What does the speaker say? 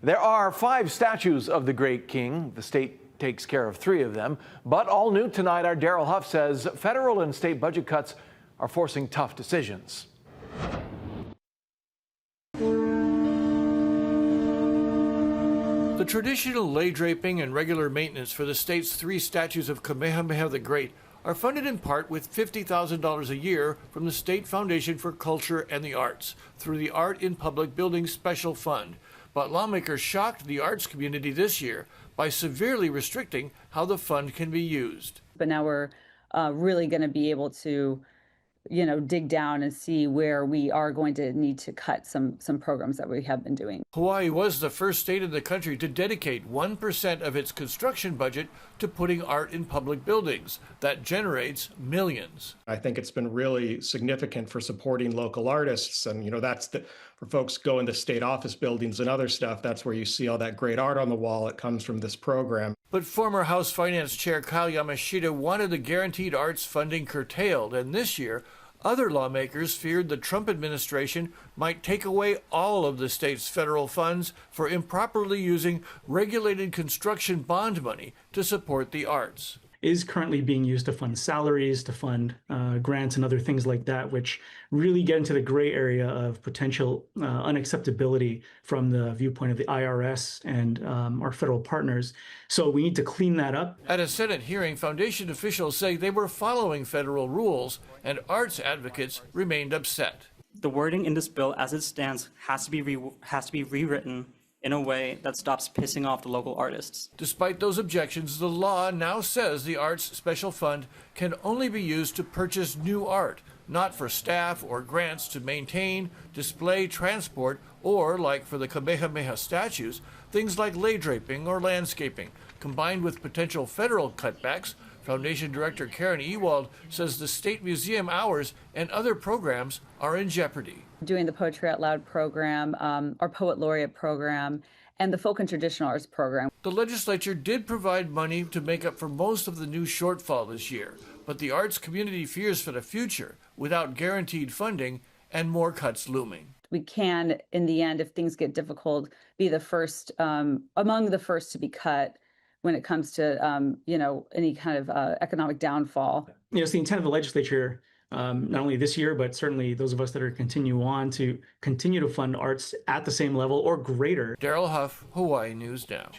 There are 5 statues of the great king. The state takes care of 3 of them. But all new tonight, our Daryl Huff says federal and state budget cuts are forcing tough decisions. The traditional lei draping and regular maintenance for the state's 3 statues of Kamehameha the Great are funded in part with $50,000 a year from the State Foundation for Culture and the Arts through the Art in Public Buildings Special Fund. But lawmakers shocked the arts community this year by severely restricting how the fund can be used. But now we're really going to be able to, dig down and see where we are going to need to cut some programs that we have been doing. Hawaii was the first state in the country to dedicate 1% of its construction budget to putting art in public buildings. That generates millions. I think it's been really significant for supporting local artists. And, for folks go into state office buildings and other stuff, that's where you see all that great art on the wall. It comes from this program. But former House Finance Chair Kyle Yamashita wanted the guaranteed arts funding curtailed, and this year, other lawmakers feared the Trump administration might take away all of the state's federal funds for improperly using regulated construction bond money to support the arts. Is currently being used to fund salaries, to fund grants and other things like that, which really get into the gray area of potential unacceptability from the viewpoint of the IRS and our federal partners. So we need to clean that up. At a Senate hearing, foundation officials say they were following federal rules, and arts advocates remained upset. The wording in this bill as it stands has to be rewritten in a way that stops pissing off the local artists. Despite those objections, the law now says the Arts Special Fund can only be used to purchase new art, not for staff or grants to maintain, display, transport, or, like for the Kamehameha statues, things like lei draping or landscaping. Combined with potential federal cutbacks, Foundation Director Karen Ewald says the State Museum hours and other programs are in jeopardy. Doing the Poetry Out Loud program, our Poet Laureate program, and the Folk and Traditional Arts program. The legislature did provide money to make up for most of the new shortfall this year, but the arts community fears for the future without guaranteed funding and more cuts looming. We can, in the end, if things get difficult, be the first, among the first to be cut when it comes to, any kind of economic downfall. It's the intent of the legislature, not only this year, but certainly those of us that are continue to fund arts at the same level or greater. Daryl Huff, Hawaii News Now.